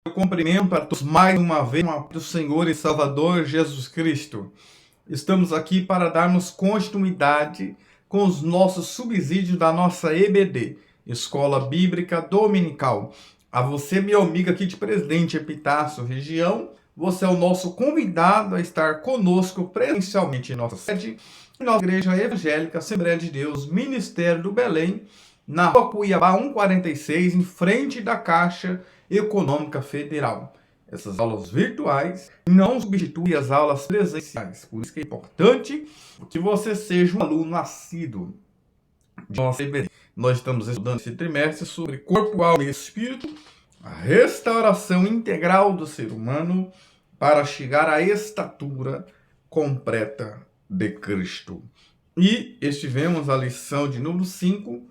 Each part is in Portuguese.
Eu cumprimento a todos mais uma vez do Senhor e Salvador Jesus Cristo. Estamos aqui para darmos continuidade com os nossos subsídios da nossa EBD, Escola Bíblica Dominical. A você, meu amigo aqui de Presidente Epitácio Região, você é o nosso convidado a estar conosco presencialmente em nossa sede, nossa Igreja Evangélica Assembleia de Deus, Ministério do Belém, na Rua Cuiabá 146, em frente da Caixa Econômica Federal. Essas aulas virtuais não substituem as aulas presenciais. Por isso que é importante que você seja um aluno assíduo de nossa EBD. Nós estamos estudando esse trimestre sobre corpo, alma e espírito, a restauração integral do ser humano para chegar à estatura completa de Cristo. E estivemos a lição de número 5,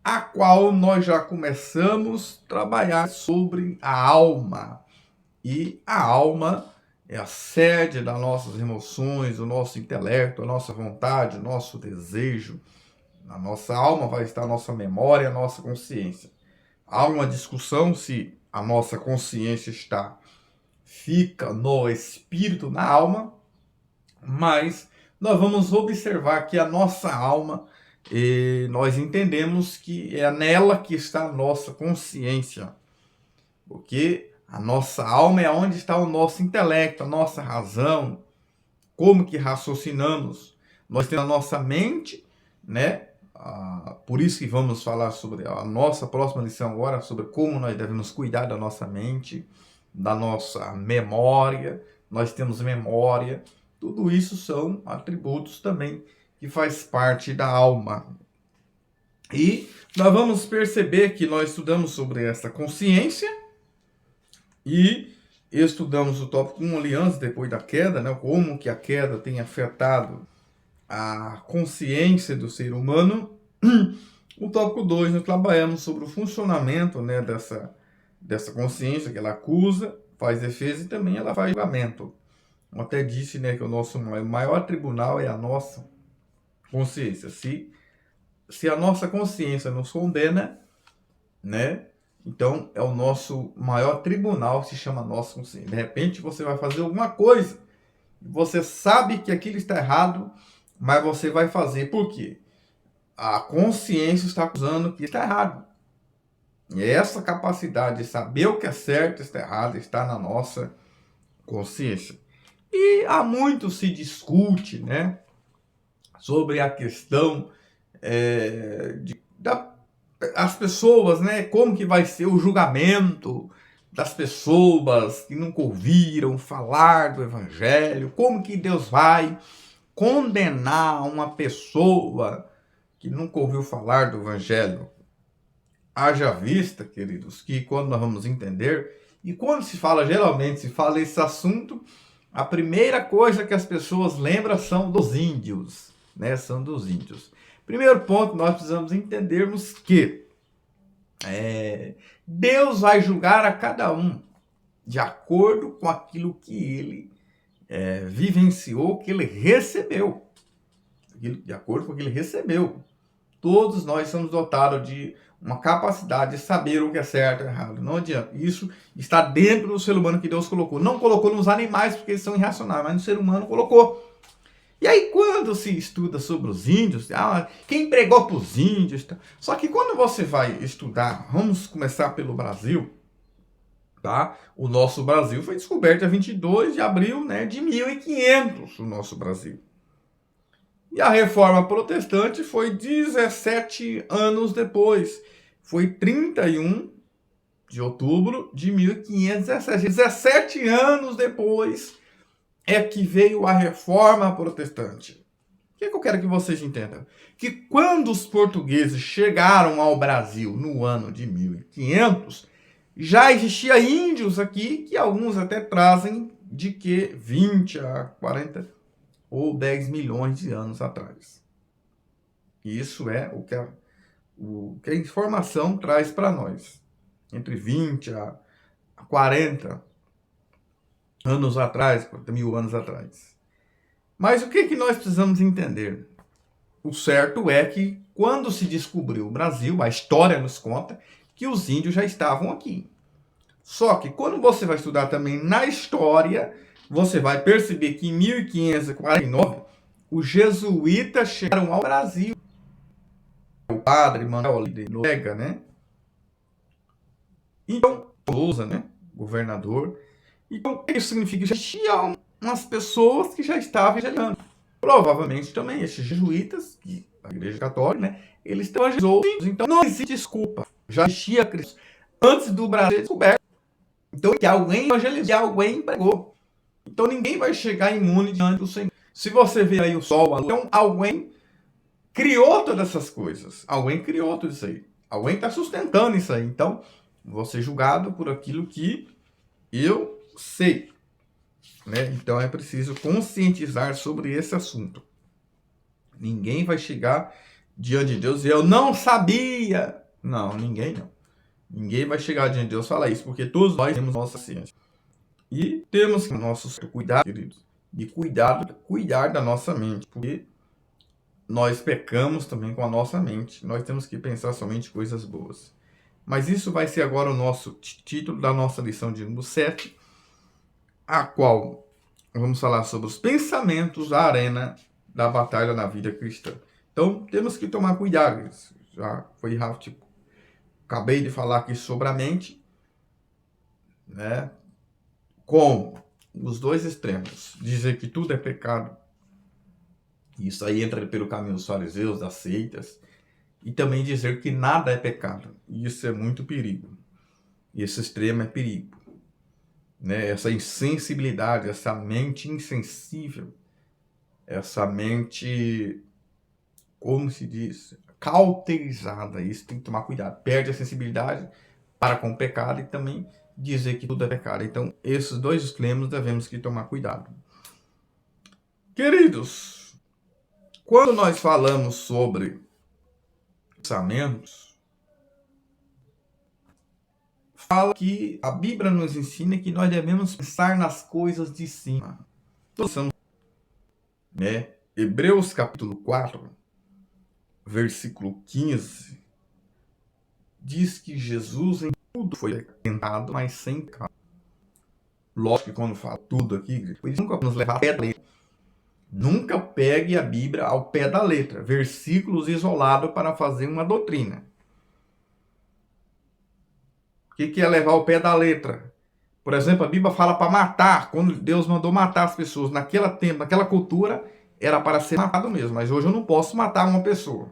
a qual nós já começamos a trabalhar sobre a alma. E a alma é a sede das nossas emoções, do nosso intelecto, a nossa vontade, o nosso desejo. Na nossa alma vai estar a nossa memória, a nossa consciência. Há uma discussão se a nossa consciência fica no espírito, na alma, mas nós vamos observar que a nossa alma, nós entendemos que é nela que está a nossa consciência, porque a nossa alma é onde está o nosso intelecto, a nossa razão, como que raciocinamos. Nós temos a nossa mente, né? Por isso que vamos falar sobre a nossa próxima lição agora, sobre como nós devemos cuidar da nossa mente, da nossa memória. Nós temos memória. Tudo isso são atributos também que faz parte da alma. E nós vamos perceber que nós estudamos sobre essa consciência e estudamos o tópico 1 ali antes, depois da queda, né? Como que a queda tem afetado a consciência do ser humano. O tópico 2 nós trabalhamos sobre o funcionamento, né, dessa consciência, que ela acusa, faz defesa e também ela faz julgamento. Eu até disse, né, que o nosso maior tribunal é a nossa consciência. Se a nossa consciência nos condena, né, então é o nosso maior tribunal, se chama nossa consciência. De repente você vai fazer alguma coisa, você sabe que aquilo está errado, mas você vai fazer. Por quê? A consciência está acusando que está errado. E essa capacidade de saber o que é certo e está errado está na nossa consciência. E há muito se discute, né, sobre a questão das pessoas, né, como que vai ser o julgamento das pessoas que nunca ouviram falar do Evangelho, como que Deus vai condenar uma pessoa que nunca ouviu falar do Evangelho. Haja vista, queridos, que quando nós vamos entender, e quando geralmente se fala esse assunto, a primeira coisa que as pessoas lembram são dos índios, né? São dos índios. Primeiro ponto, nós precisamos entendermos que Deus vai julgar a cada um de acordo com aquilo que ele vivenciou, que ele recebeu. De acordo com o que ele recebeu. Todos nós somos dotados de uma capacidade de saber o que é certo e errado. Não adianta. Isso está dentro do ser humano que Deus colocou. Não colocou nos animais porque eles são irracionais, mas no ser humano colocou. E aí quando se estuda sobre os índios, quem pregou para os índios? Só que quando você vai estudar, vamos começar pelo Brasil, tá? O nosso Brasil foi descoberto dia 22 de abril, né, de 1500, o nosso Brasil. E a Reforma Protestante foi 17 anos depois. Foi 31 de outubro de 1517. 17 anos depois é que veio a Reforma Protestante. O que eu quero que vocês entendam? Que quando os portugueses chegaram ao Brasil no ano de 1500, já existia índios aqui, que alguns até trazem de que 20 a 40 ou 10 milhões de anos atrás. Isso é o que a informação traz para nós. Entre 20 a 40 anos atrás, 40 mil anos atrás. Mas o que nós precisamos entender? O certo é que quando se descobriu o Brasil, a história nos conta que os índios já estavam aqui. Só que quando você vai estudar também na história, você vai perceber que em 1549 os jesuítas chegaram ao Brasil. O padre Manuel de Nogueira, né? Então, Souza, né? Governador. Então, isso significa que já tinha umas pessoas que já estavam evangelizando. Provavelmente também esses jesuítas, que a Igreja Católica, né? Eles evangelizaram. Então, não existe desculpa. Já existia Cristo antes do Brasil ser descoberto. Então, que alguém evangelizou, alguém pregou. Então, ninguém vai chegar imune diante do Senhor. Se você vê aí o sol, a lua, então alguém criou todas essas coisas. Alguém criou tudo isso aí. Alguém está sustentando isso aí. Então, vou ser julgado por aquilo que eu sei. Né? Então, é preciso conscientizar sobre esse assunto. Ninguém vai chegar diante de Deus e eu não sabia. Não, ninguém não. Ninguém vai chegar diante de Deus e falar isso, porque todos nós temos nossa ciência. E temos que nossos cuidado, queridos, de cuidar da nossa mente, porque nós pecamos também com a nossa mente. Nós temos que pensar somente coisas boas. Mas isso vai ser agora o nosso título da nossa lição de número 7, a qual vamos falar sobre os pensamentos da arena da batalha na vida cristã. Então, temos que tomar cuidado. Já foi rápido, tipo, acabei de falar aqui sobre a mente, né? Com os dois extremos. Dizer que tudo é pecado. Isso aí entra pelo caminho dos fariseus, das seitas. E também dizer que nada é pecado. Isso é muito perigo. Esse extremo é perigo. Né? Essa insensibilidade, essa mente insensível, essa mente, como se diz, cauterizada. Isso tem que tomar cuidado. Perde a sensibilidade para com o pecado e também dizer que tudo é pecado. Então, esses dois extremos devemos que tomar cuidado. Queridos, quando nós falamos sobre pensamentos, fala que a Bíblia nos ensina que nós devemos pensar nas coisas de cima. Né? Hebreus capítulo 4, versículo 15, diz que Jesus em tudo foi tentado, mas sem pecado. Lógico que quando fala tudo aqui, nunca vamos levar a pé da letra. Nunca pegue a Bíblia ao pé da letra, versículos isolados para fazer uma doutrina. O que é levar ao pé da letra? Por exemplo, a Bíblia fala para matar, quando Deus mandou matar as pessoas. Naquele tempo, naquela cultura, era para ser matado mesmo, mas hoje eu não posso matar uma pessoa.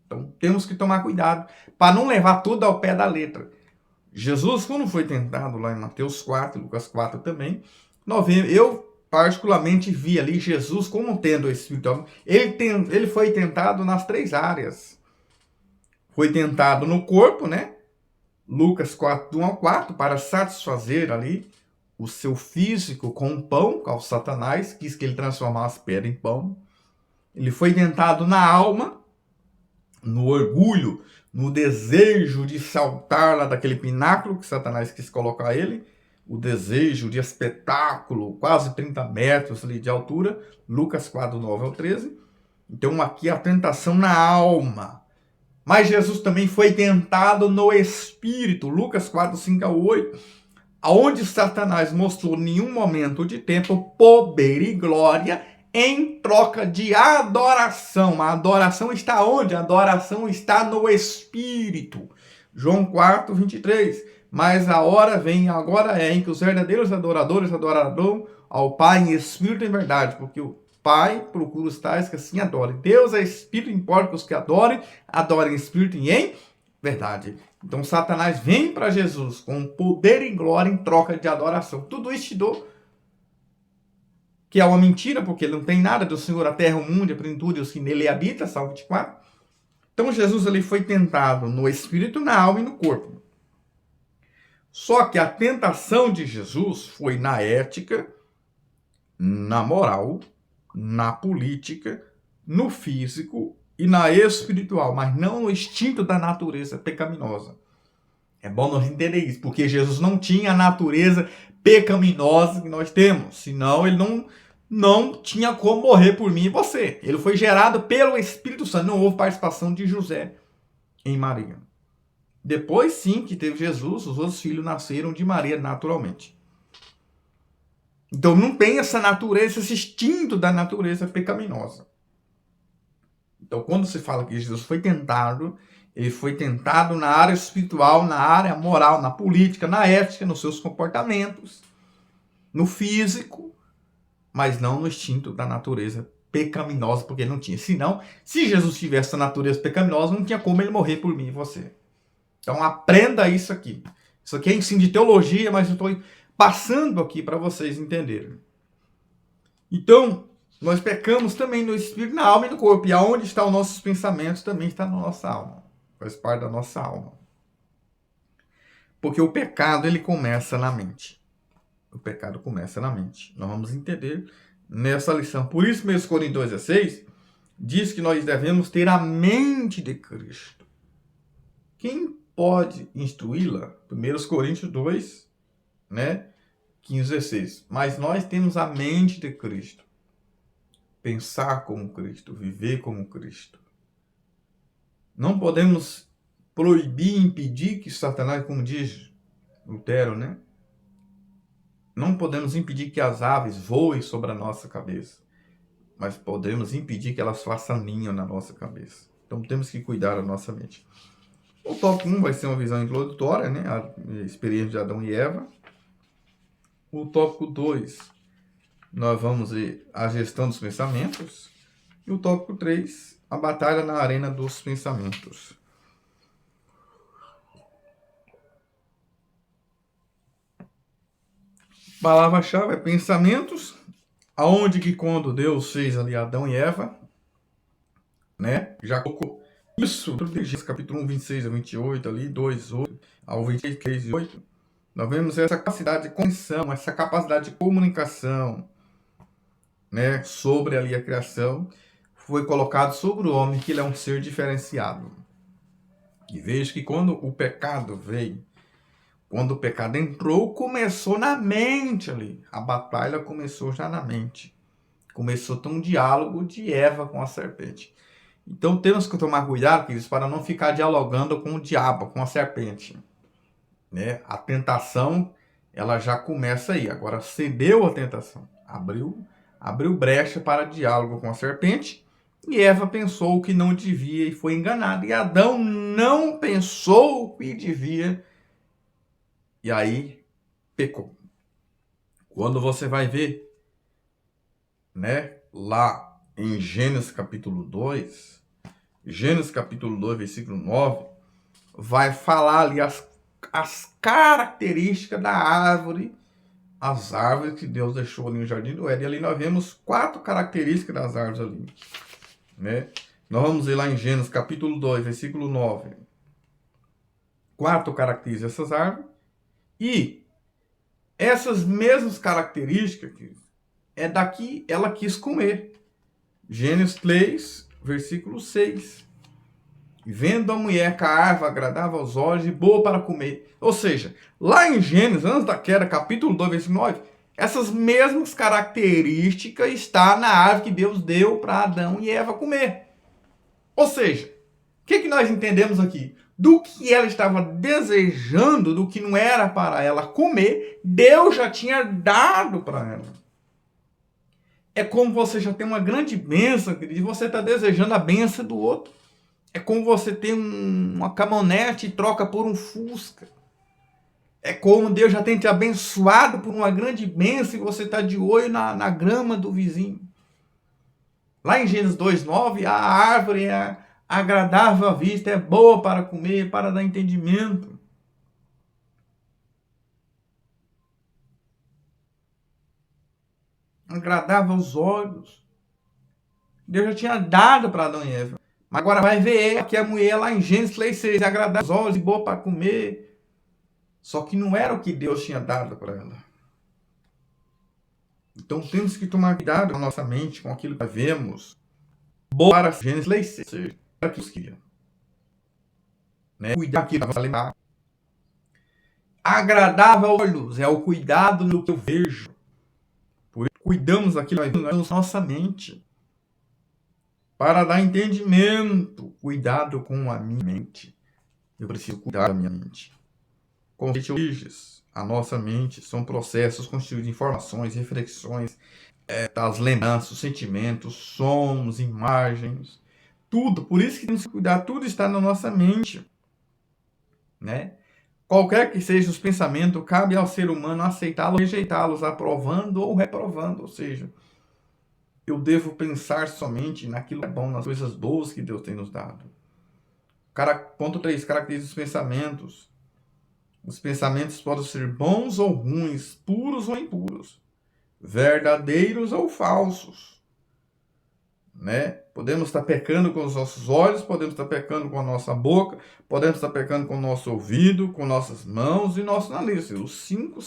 Então, temos que tomar cuidado para não levar tudo ao pé da letra. Jesus, quando foi tentado lá em Mateus 4, Lucas 4 também, eu particularmente vi ali Jesus como tendo o Espírito. Ele foi tentado nas 3 áreas. Foi tentado no corpo, né? Lucas 4, do 1 ao 4, para satisfazer ali o seu físico com o pão, com o Satanás, quis que ele transformasse pedra em pão. Ele foi tentado na alma, no orgulho, no desejo de saltar lá daquele pináculo que Satanás quis colocar ele, o desejo de espetáculo, quase 30 metros ali de altura, Lucas 4, 9 ao 13. Então aqui a tentação na alma. Mas Jesus também foi tentado no espírito, Lucas 4, 5 ao 8, onde Satanás mostrou em nenhum momento de tempo poder e glória em troca de adoração. A adoração está onde? A adoração está no espírito. João 4, 23. Mas a hora vem, agora é, em que os verdadeiros adoradores adorarão ao Pai em espírito e em verdade, porque o Pai procura os tais que assim adorem. Deus é espírito, importa que os que adorem em espírito e em verdade. Então Satanás vem para Jesus com poder e glória em troca de adoração. Tudo isso te dou, que é uma mentira, porque ele não tem nada do Senhor, a terra, o mundo, a plenitude, os que nele habita, Salmo 24. Então Jesus ali foi tentado no espírito, na alma e no corpo. Só que a tentação de Jesus foi na ética, na moral, na política, no físico e na espiritual, mas não no instinto da natureza pecaminosa. É bom nós entender isso, porque Jesus não tinha a natureza pecaminosa que nós temos, senão ele não tinha como morrer por mim e você. Ele foi gerado pelo Espírito Santo, não houve participação de José em Maria. Depois sim que teve Jesus, os outros filhos nasceram de Maria naturalmente. Então não tem essa natureza, esse instinto da natureza pecaminosa. Então quando se fala que Jesus foi tentado, ele foi tentado na área espiritual, na área moral, na política, na ética, nos seus comportamentos, no físico, mas não no instinto da natureza pecaminosa, porque ele não tinha. Senão, se Jesus tivesse a natureza pecaminosa, não tinha como ele morrer por mim e você. Então aprenda isso aqui. Isso aqui é ensino de teologia, mas eu estou passando aqui para vocês entenderem. Então, nós pecamos também no espírito, na alma e no corpo. E aonde estão os nossos pensamentos também está na nossa alma. Faz parte da nossa alma. Porque o pecado, ele começa na mente. O pecado começa na mente. Nós vamos entender nessa lição. Por isso, 1 Coríntios 2,16 diz que nós devemos ter a mente de Cristo. Quem pode instruí-la? 1 Coríntios 2, 15, 16. Mas nós temos a mente de Cristo. Pensar como Cristo, viver como Cristo. Não podemos proibir, impedir que Satanás, como diz Lutero, não podemos impedir que as aves voem sobre a nossa cabeça, mas podemos impedir que elas façam ninho na nossa cabeça. Então temos que cuidar da nossa mente. O tópico 1 vai ser uma visão introdutória, a experiência de Adão e Eva. O tópico 2, nós vamos ver a gestão dos pensamentos. E o tópico 3, a batalha na arena dos pensamentos. Palavra-chave é pensamentos, aonde que quando Deus fez ali Adão e Eva, já colocou isso, capítulo 1, 26 a 28, ali, 2, 8, ao 23 e 8, nós vemos essa capacidade de compreensão, essa capacidade de comunicação, sobre ali a criação, foi colocado sobre o homem, que ele é um ser diferenciado. E veja que quando o pecado veio, quando o pecado entrou, começou na mente ali. A batalha começou já na mente. Começou a ter um diálogo de Eva com a serpente. Então temos que tomar cuidado, queridos, para não ficar dialogando com o diabo, com a serpente. A tentação, ela já começa aí. Agora cedeu a tentação. Abriu brecha para diálogo com a serpente. E Eva pensou o que não devia e foi enganada. E Adão não pensou o que devia. E aí, pecou. Quando você vai ver, lá em Gênesis capítulo 2, versículo 9, vai falar ali as características da árvore, as árvores que Deus deixou ali no Jardim do Éden. E ali nós vemos 4 características das árvores ali. Nós vamos ver lá em Gênesis capítulo 2, versículo 9. 4 características dessas árvores. E essas mesmas características é daqui ela quis comer. Gênesis 3, versículo 6. Vendo a mulher que a árvore agradava aos olhos e boa para comer. Ou seja, lá em Gênesis, antes da queda, capítulo 2, versículo 9, essas mesmas características estão na árvore que Deus deu para Adão e Eva comer. Ou seja, o que nós entendemos aqui? Do que ela estava desejando, do que não era para ela comer, Deus já tinha dado para ela. É como você já tem uma grande bênção, querido, e você está desejando a bênção do outro. É como você tem uma caminhonete e troca por um Fusca. É como Deus já tem te abençoado por uma grande bênção e você está de olho na grama do vizinho. Lá em Gênesis 2,9, a árvore é agradável à vista, é boa para comer, para dar entendimento. Agradável aos olhos. Deus já tinha dado para Adão e Eva. Mas agora vai ver que a mulher lá em Gênesis 3,6 é agradável aos olhos e boa para comer. Só que não era o que Deus tinha dado para ela. Então temos que tomar cuidado com a nossa mente, com aquilo que vemos. Boa para Gênesis 3,6. Era o que Deus queria. Cuidar daquilo que vai lembrar. Agradável aos olhos é o cuidado no que eu vejo. Por isso, cuidamos daquilo que nós vemos na nossa mente. Para dar entendimento, cuidado com a minha mente. Eu preciso cuidar da minha mente. Conceitos, a nossa mente são processos constituídos de informações, reflexões, das lembranças, sentimentos, sons, imagens, tudo. Por isso que temos que cuidar, tudo está na nossa mente, né? Qualquer que sejam os pensamentos, cabe ao ser humano aceitá-los ou rejeitá-los, aprovando ou reprovando. Ou seja, eu devo pensar somente naquilo que é bom, nas coisas boas que Deus tem nos dado. Ponto 3. Caracteriza os pensamentos. Os pensamentos podem ser bons ou ruins, puros ou impuros, verdadeiros ou falsos, né? Podemos estar pecando com os nossos olhos, podemos estar pecando com a nossa boca, podemos estar pecando com o nosso ouvido, com nossas mãos e nosso nariz, os 5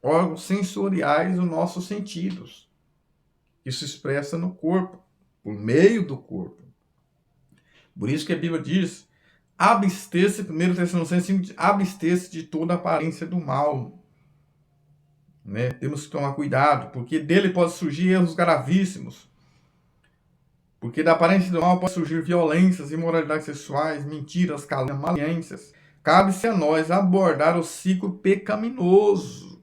órgãos sensoriais dos nossos sentidos. Isso expressa no corpo, por meio do corpo. Por isso que a Bíblia diz: abster-se, 1 Tessalonicenses 5, abster-se de toda aparência do mal. Né? Temos que tomar cuidado, porque dele pode surgir erros gravíssimos. Porque da aparência do mal pode surgir violências, imoralidades sexuais, mentiras, calúnias, malícias. Cabe-se a nós abordar o ciclo pecaminoso.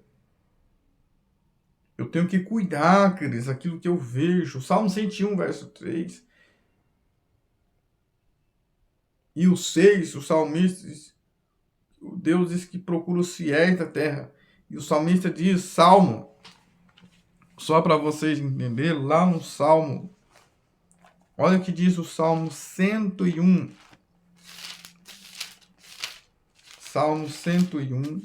Eu tenho que cuidar, queridos, aquilo que eu vejo. Salmo 101, verso 3. E o 6, o salmista diz, Deus diz que procura os fiéis da terra. E o salmista diz, Salmo, só para vocês entenderem, lá no Salmo, olha o que diz o Salmo 101. Salmo 101,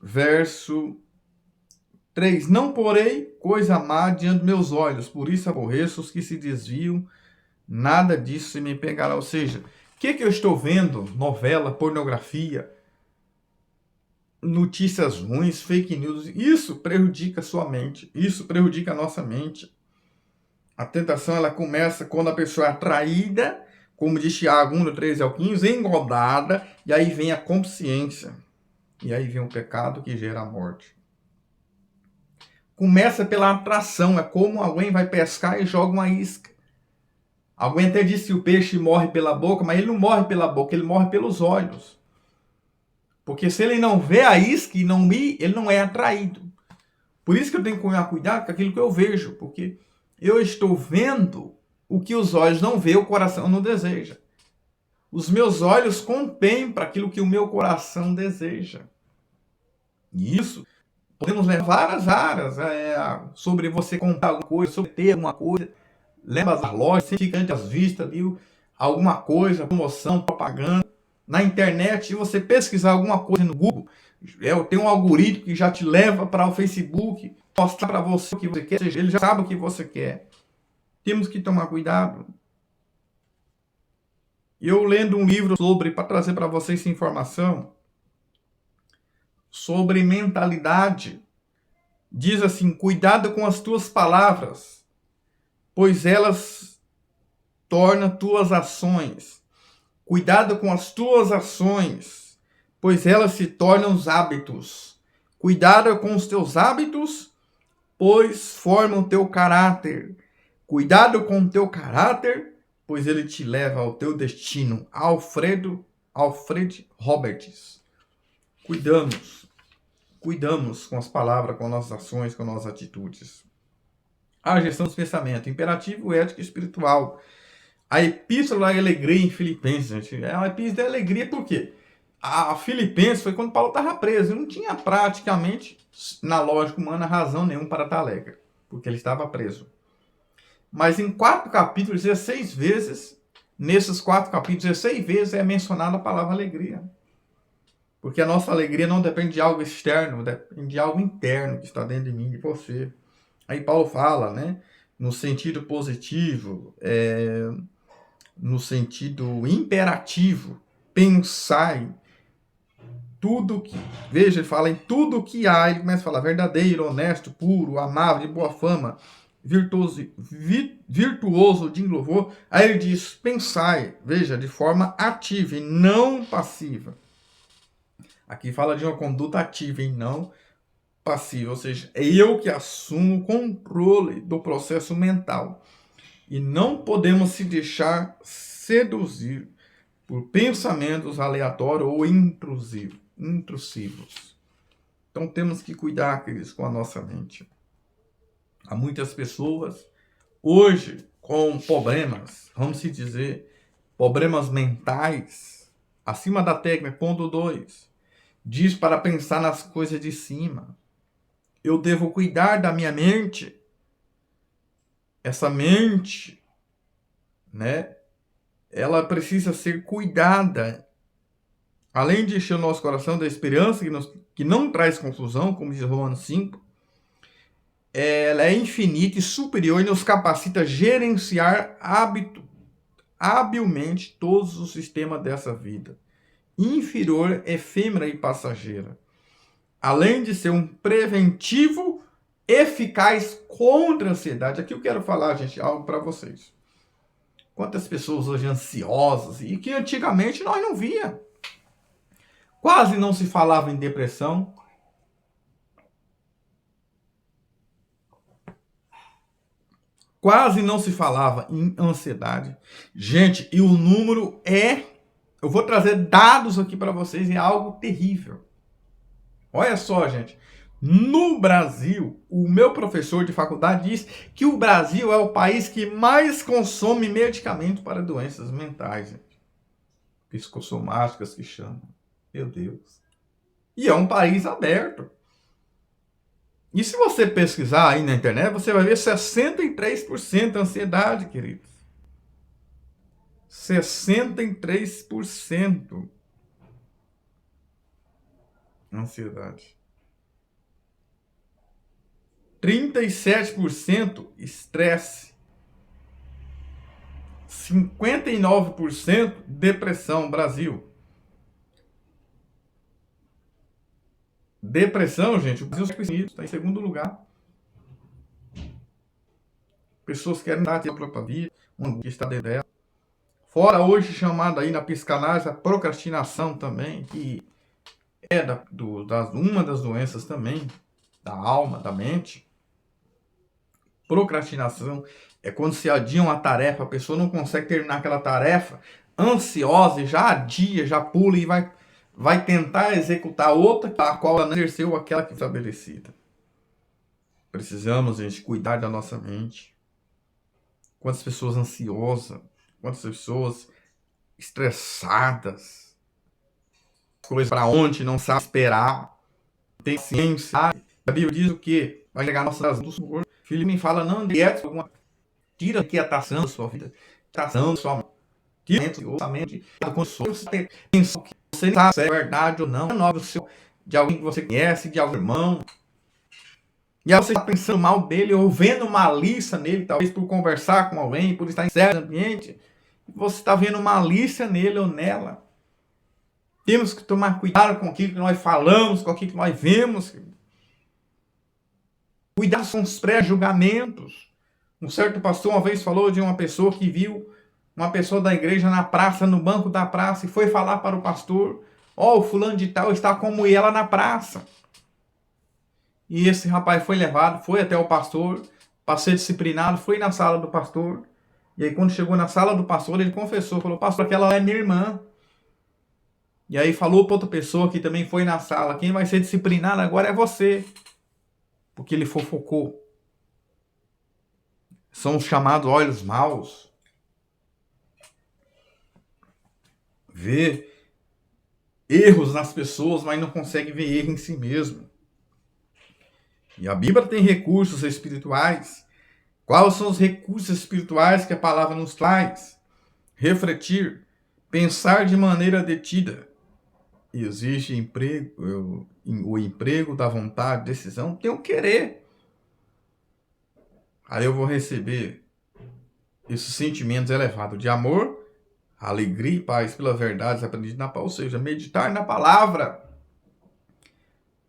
verso 3. Não porei coisa má diante dos meus olhos, por isso aborreço os que se desviam, nada disso se me pegará. Ou seja, o que eu estou vendo? Novela, pornografia, notícias ruins, fake news. Isso prejudica a sua mente, isso prejudica a nossa mente. A tentação, ela começa quando a pessoa é atraída, como diz Tiago 1, do 13 ao 15, engodada, e aí vem a consciência. E aí vem o pecado que gera a morte. Começa pela atração, é como alguém vai pescar e joga uma isca. Alguém até disse que o peixe morre pela boca, mas ele não morre pela boca, ele morre pelos olhos. Porque se ele não vê a isca e não ir, ele não é atraído. Por isso que eu tenho que tomar cuidado com aquilo que eu vejo, porque eu estou vendo o que os olhos não vê, o coração não deseja. Os meus olhos contemplam aquilo que o meu coração deseja. E isso, podemos levar várias áreas, sobre você comprar alguma coisa, sobre ter alguma coisa. Lembra das lojas, sempre fica antes das vistas, viu? Alguma coisa, promoção, propaganda. Na internet, se você pesquisar alguma coisa no Google, tem um algoritmo que já te leva para o Facebook, mostrar para você o que você quer, ou seja, ele já sabe o que você quer. Temos que tomar cuidado. Eu lendo um livro para trazer para vocês essa informação, sobre mentalidade, diz assim: cuidado com as tuas palavras, pois elas tornam tuas ações. Cuidado com as tuas ações, pois elas se tornam os hábitos. Cuidado com os teus hábitos, pois formam teu caráter. Cuidado com o teu caráter, pois ele te leva ao teu destino. Alfred Roberts. Cuidamos com as palavras, com nossas ações, com nossas atitudes. A gestão dos pensamentos, imperativo, ético e espiritual. A epístola da alegria em Filipenses, gente, é uma epístola da alegria por quê? A Filipenses foi quando Paulo estava preso, e não tinha praticamente, na lógica humana, razão nenhuma para estar alegre, porque ele estava preso. Mas em 4 capítulos, 16 vezes, nesses 4 capítulos, 16 vezes é mencionada a palavra alegria. Porque a nossa alegria não depende de algo externo, depende de algo interno que está dentro de mim, de você. Aí Paulo fala, né, no sentido positivo, no sentido imperativo, pensai tudo que... Veja, ele fala em tudo que há, ele começa a falar verdadeiro, honesto, puro, amável, de boa fama, virtuoso, de louvor. Aí ele diz, pensai, veja, de forma ativa e não passiva. Aqui fala de uma conduta ativa e não passiva, ou seja, é eu que assumo o controle do processo mental. E não podemos se deixar seduzir por pensamentos aleatórios ou intrusivos. Então temos que cuidar, queridos, com a nossa mente. Há muitas pessoas hoje com problemas, vamos se dizer, problemas mentais, acima da técnica, ponto 2. Diz para pensar nas coisas de cima. Eu devo cuidar da minha mente. Essa mente, né? Ela precisa ser cuidada. Além de encher o nosso coração da esperança, que não traz confusão, como diz Romanos 5, ela é infinita e superior e nos capacita a gerenciar habilmente todos os sistemas dessa vida. Inferior, efêmera e passageira. Além de ser um preventivo eficaz contra a ansiedade. Aqui eu quero falar, gente, algo para vocês. Quantas pessoas hoje ansiosas e que antigamente nós não via. Quase não se falava em depressão. Quase não se falava em ansiedade. Gente, e o número eu vou trazer dados aqui para vocês, é algo terrível. Olha só, gente. No Brasil, o meu professor de faculdade diz que o Brasil é o país que mais consome medicamento para doenças mentais, gente. Psicossomáticas que chamam. Meu Deus. E é um país aberto. E se você pesquisar aí na internet, você vai ver 63% ansiedade, queridos. 63% ansiedade. 37% estresse. 59% depressão, Brasil. Depressão, gente, o Brasil está em segundo lugar. Pessoas querem dar a própria vida, que está dentro dela. Fora hoje chamada aí na psicanálise a procrastinação também, que é uma das doenças também, da alma, da mente. Procrastinação é quando se adia uma tarefa, a pessoa não consegue terminar aquela tarefa, ansiosa, e já adia, já pula e vai tentar executar outra, a qual ela não exerceu aquela que foi estabelecida. Precisamos, gente, cuidar da nossa mente. Quantas pessoas ansiosas, quantas pessoas estressadas, coisas para onde não sabe esperar, tem ciência. A Bíblia diz o quê? Vai chegar nossas do Senhor. Filho me fala, não, dieta, tira a quietação da sua vida, quietação da sua mente, tira o orçamento, você pensa que você nem sabe se é verdade ou não, é de alguém que você conhece, de algum irmão. E aí você está pensando mal dele, ou vendo malícia nele, talvez por conversar com alguém, por estar em certo ambiente, você está vendo malícia nele ou nela. Temos que tomar cuidado com aquilo que nós falamos, com aquilo que nós vemos. Cuidar com os pré-julgamentos. Um certo pastor uma vez falou de uma pessoa que viu uma pessoa da igreja na praça, no banco da praça, e foi falar para o pastor, o fulano de tal está como ela na praça. E esse rapaz foi levado, foi até o pastor, para ser disciplinado, foi na sala do pastor. E aí quando chegou na sala do pastor, ele confessou, falou, pastor, aquela é minha irmã. E aí falou para outra pessoa que também foi na sala, quem vai ser disciplinado agora é você. Porque ele fofocou. São os chamados olhos maus. Vê erros nas pessoas, mas não consegue ver erro em si mesmo. E a Bíblia tem recursos espirituais. Quais são os recursos espirituais que a palavra nos traz? Refletir, pensar de maneira detida. Existe o emprego da vontade, decisão, tem o querer. Aí eu vou receber esses sentimentos elevados de amor, alegria e paz pela verdade aprendido na palavra, ou seja, meditar na palavra.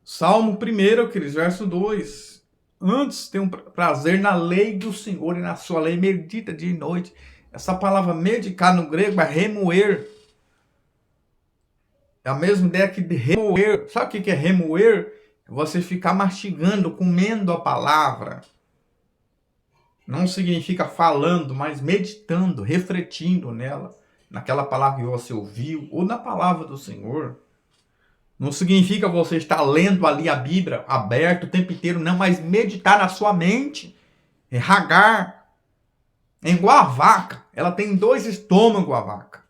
Salmo 1, queridos, verso 2. Antes tem um prazer na lei do Senhor e na sua lei medita dia e noite. Essa palavra meditar no grego é remoer. É a mesma ideia que de remoer. Sabe o que é remoer? É você ficar mastigando, comendo a palavra. Não significa falando, mas meditando, refletindo nela. naquela palavra que você ouviu, ou na palavra do Senhor. Não significa você estar lendo ali a Bíblia aberta o tempo inteiro, não, mas meditar na sua mente. É Hagar. É igual a vaca. Ela tem 2 estômagos, a vaca.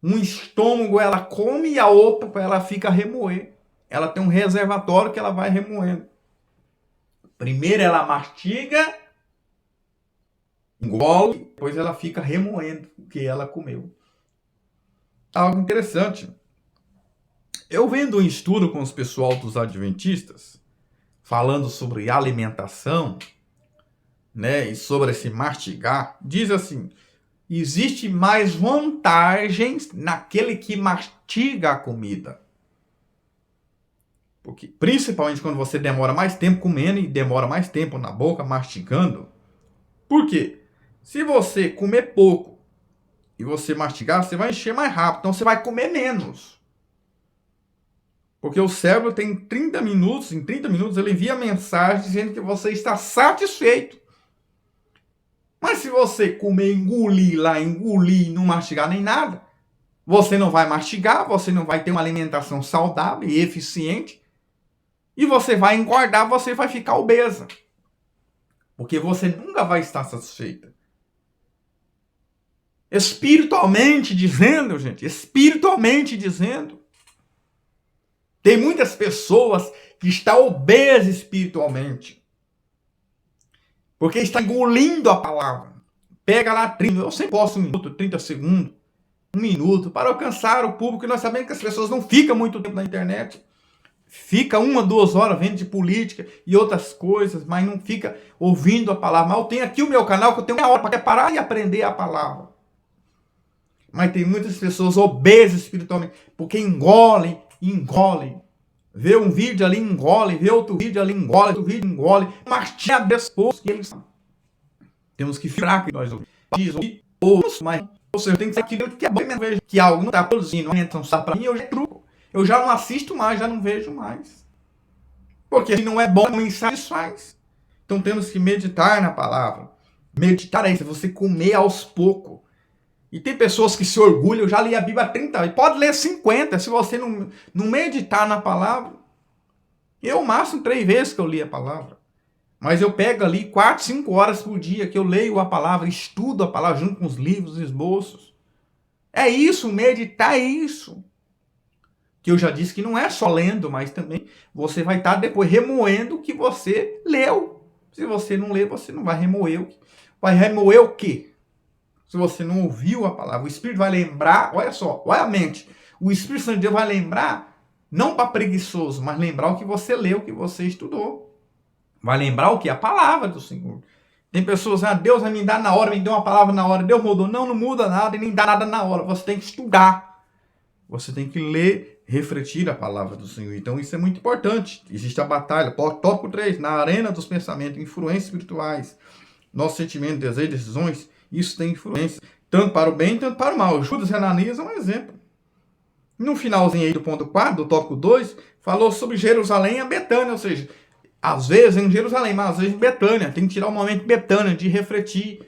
Um estômago ela come e a outra ela fica a remoer. Ela tem um reservatório que ela vai remoendo. Primeiro ela mastiga, engole, depois ela fica remoendo o que ela comeu. Algo interessante. Eu vendo um estudo com os pessoal dos adventistas, falando sobre alimentação, né, e sobre esse mastigar, diz assim, existe mais vantagens naquele que mastiga a comida. Porque, principalmente quando você demora mais tempo comendo e demora mais tempo na boca mastigando. Por quê? Se você comer pouco e você mastigar, você vai encher mais rápido. Então você vai comer menos. Porque o cérebro tem 30 minutos, em 30 minutos ele envia mensagem dizendo que você está satisfeito. Mas se você comer, engolir e não mastigar nem nada, você não vai mastigar, você não vai ter uma alimentação saudável e eficiente, e você vai engordar, você vai ficar obesa. Porque você nunca vai estar satisfeita. Espiritualmente dizendo, gente, espiritualmente dizendo, tem muitas pessoas que estão obesas espiritualmente. Porque está engolindo a palavra. Pega lá 30, eu sempre posto 1 minuto, 30 segundos, 1 minuto, para alcançar o público. E nós sabemos que as pessoas não ficam muito tempo na internet. Fica 1, 2 horas vendo de política e outras coisas, mas não fica ouvindo a palavra. Mas eu tenho aqui o meu canal que eu tenho 1 hora para parar e aprender a palavra. Mas tem muitas pessoas obesas espiritualmente, porque engolem. Vê um vídeo ali, engole. Vê outro vídeo ali, engole. Outro vídeo, engole. Mastiga pessoas que eles são. Temos que ficar que nós ouvimos, mas ou seja, tem que ser aquilo que é bom. Eu vejo que algo não está produzindo, então só para mim eu já truco. Eu já não assisto mais, já não vejo mais. Porque se não é bom, não me satisfaz. Então temos que meditar na palavra. Meditar é isso, você comer aos poucos. E tem pessoas que se orgulham, eu já li a Bíblia há 30 anos. Pode ler 50, se você não meditar na palavra. Eu, máximo 3 vezes que eu li a palavra. Mas eu pego ali 4, 5 horas por dia que eu leio a palavra, estudo a palavra junto com os livros, os esboços. É isso, meditar é isso. Que eu já disse que não é só lendo, mas também você vai estar depois remoendo o que você leu. Se você não ler, você não vai remoer. Vai remoer o quê? Se você não ouviu a palavra, o Espírito vai lembrar, olha só, olha a mente. O Espírito Santo de Deus vai lembrar, não para preguiçoso, mas lembrar o que você leu, o que você estudou. Vai lembrar o que? A palavra do Senhor. Tem pessoas, Deus vai me dar na hora, me deu uma palavra na hora, Deus mudou. Não muda nada e nem dá nada na hora. Você tem que estudar. Você tem que ler, refletir a palavra do Senhor. Então isso é muito importante. Existe a batalha. Tópico 3, na arena dos pensamentos, influências espirituais. Nossos sentimentos, desejos, decisões, isso tem influência. Tanto para o bem, tanto para o mal. Judas e Ananias é um exemplo. No finalzinho aí do ponto 4, do tópico 2, falou sobre Jerusalém e a Betânia. Ou seja, às vezes em Jerusalém, mas às vezes em Betânia. Tem que tirar o momento de Betânia, de refletir.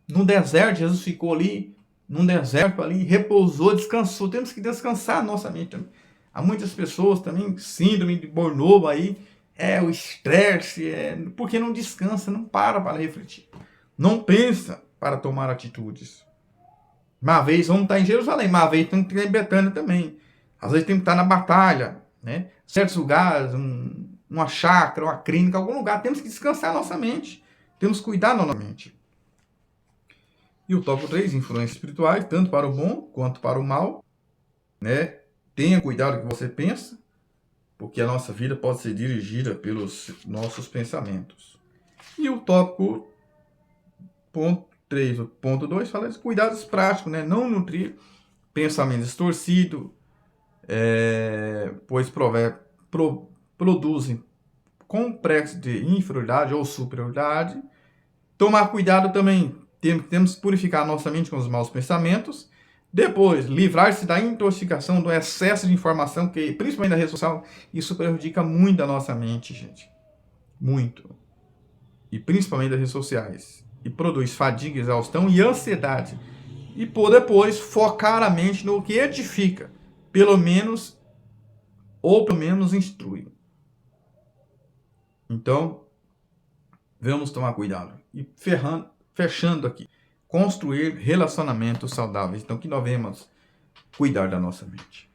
No deserto, Jesus ficou ali, num deserto ali, repousou, descansou. Temos que descansar a nossa mente também. Há muitas pessoas também, síndrome de Bournobo aí, o estresse, porque não descansa, não para refletir. Não pensa para tomar atitudes. Uma vez vamos estar em Jerusalém, uma vez temos que estar em Betânia também. Às vezes temos que estar na batalha, né? Certos lugares, uma chácara, uma clínica, algum lugar, temos que descansar a nossa mente. Temos que cuidar da nossa mente. E o tópico 3, influências espirituais, tanto para o bom quanto para o mal, né? Tenha cuidado com o que você pensa, porque a nossa vida pode ser dirigida pelos nossos pensamentos. E o tópico ponto 3, o ponto 2, fala de cuidados práticos, né? Não nutrir pensamentos distorcidos, pois produzem complexo de inferioridade ou superioridade. Tomar cuidado também, temos que purificar a nossa mente com os maus pensamentos. Depois, livrar-se da intoxicação, do excesso de informação, que principalmente na rede social, isso prejudica muito a nossa mente, gente. Muito. E principalmente das redes sociais. E produz fadiga, exaustão e ansiedade. e por depois focar a mente no que edifica, pelo menos instrui. Então, vamos tomar cuidado. E fechando aqui, construir relacionamentos saudáveis. Então, que nós vamos cuidar da nossa mente.